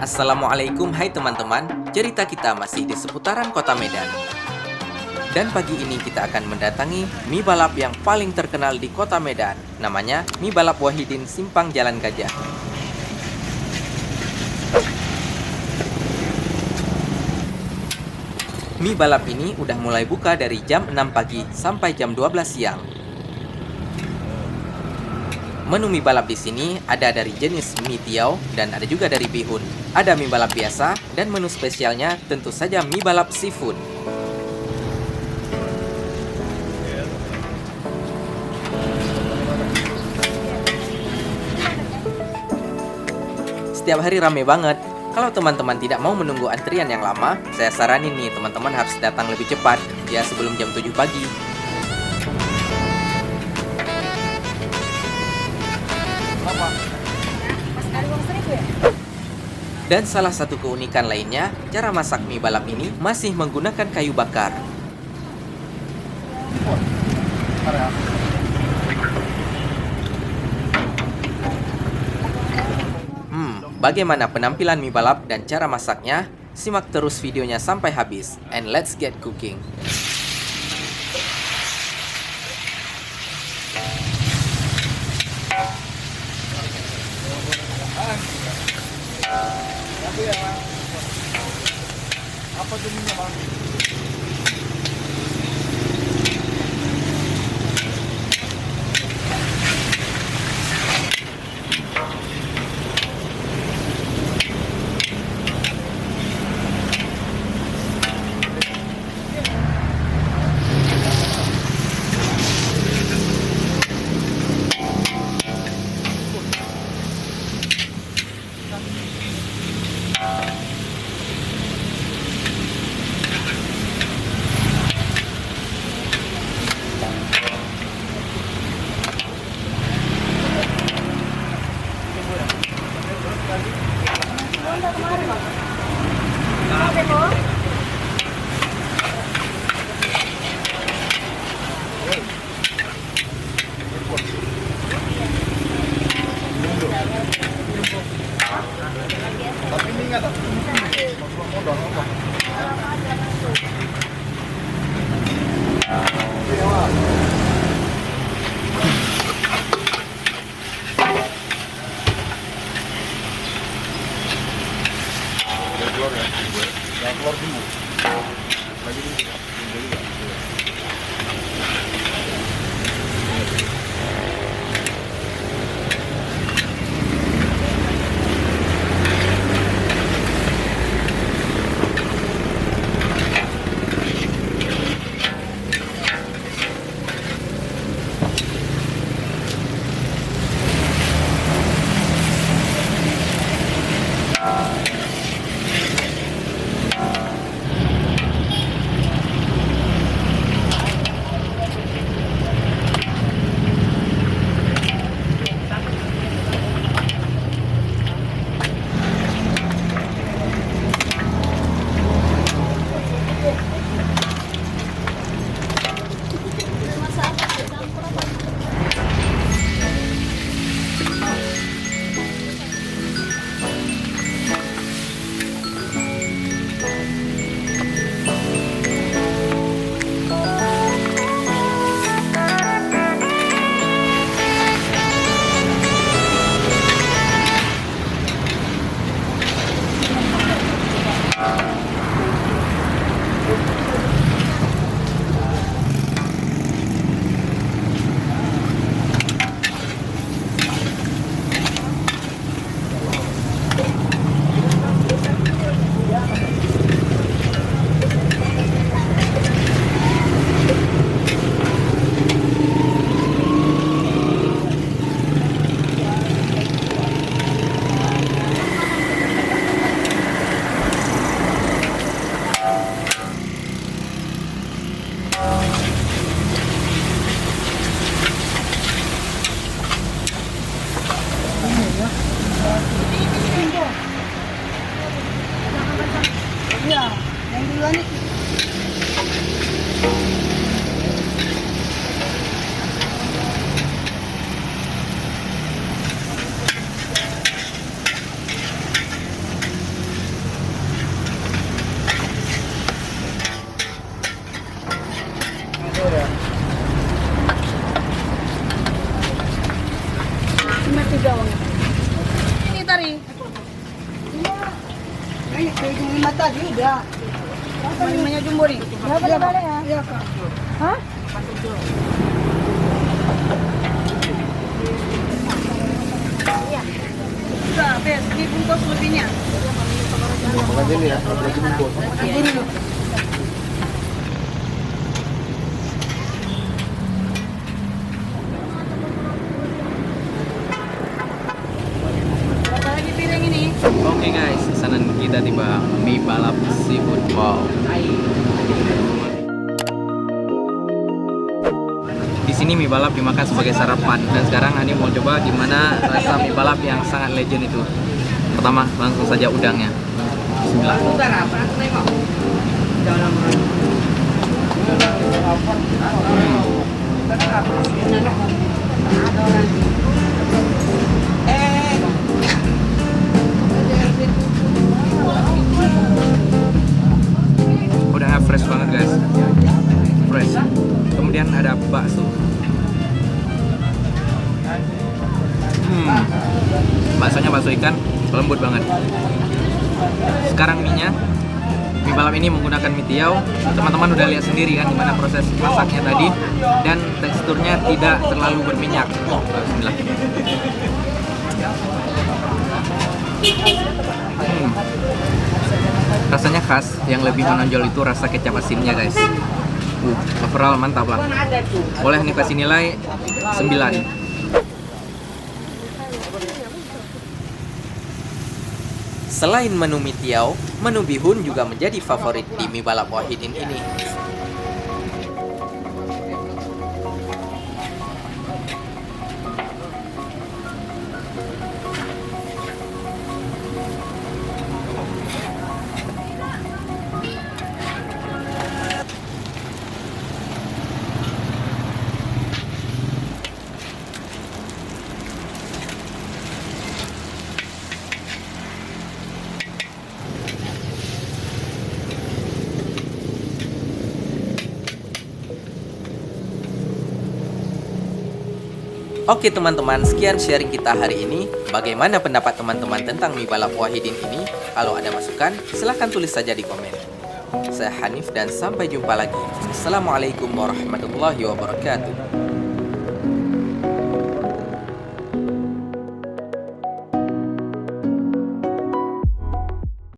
Assalamualaikum, hai teman-teman. Cerita kita masih di seputaran kota Medan. Dan pagi ini kita akan mendatangi mie balap yang paling terkenal di kota Medan. Namanya Mie Balap Wahidin Simpang Jalan Gajah. Mie balap ini udah mulai buka dari jam 6 pagi sampai jam 12 siang. Menu mie balap di sini ada dari jenis mie tiaw dan ada juga dari bihun. Ada mie balap biasa dan menu spesialnya tentu saja mie balap seafood. Setiap hari rame banget. Kalau teman-teman tidak mau menunggu antrian yang lama, saya saranin nih teman-teman harus datang lebih cepat, ya sebelum jam 7 pagi. Dan salah satu keunikan lainnya, cara masak mie balap ini masih menggunakan kayu bakar. Bagaimana penampilan mie balap dan cara masaknya? Simak terus videonya sampai habis. And let's get cooking. Apa jenisnya, Bang? Tapi ini nggak tahu. Modal apa? Keluar ya? Ya keluar dulu. Lagi dulu. ini kayak ujung 5 tadi udah. Apa namanya jumbo nih? Berapa lebarnya ya? Iya, Kak. Hah? Sudah, habis. Ini bungkus lebihnya. Makan ini ya, lagi bungkus. Ini dulu. Berapa lagi piring ini? Oke guys, pesanan kita tiba, mie balap seafood. Wow. Di sini mie balap dimakan sebagai sarapan, dan sekarang Hani mau coba gimana rasa mie balap yang sangat legend itu. Pertama, langsung saja udangnya. Bismillah. Udangnya fresh banget guys, fresh. Kemudian ada bakso. Baksonya bakso ikan, lembut banget. Sekarang mie balap ini menggunakan mie tiaw. Teman-teman udah lihat sendiri kan gimana proses masaknya tadi, dan teksturnya tidak terlalu berminyak. Bismillah. Rasanya khas, yang lebih menonjol itu rasa kecap asinnya guys. Overall mantap lah. Boleh nih kasih nilai 9. Selain menu mie tiaw, menu bihun juga menjadi favorit di mie balap Wahidin ini. Oke teman-teman, sekian sharing kita hari ini. Bagaimana pendapat teman-teman tentang mie balap Wahidin ini? Kalau ada masukan, silahkan tulis saja di komen. Saya Hanif dan sampai jumpa lagi. Assalamualaikum warahmatullahi wabarakatuh.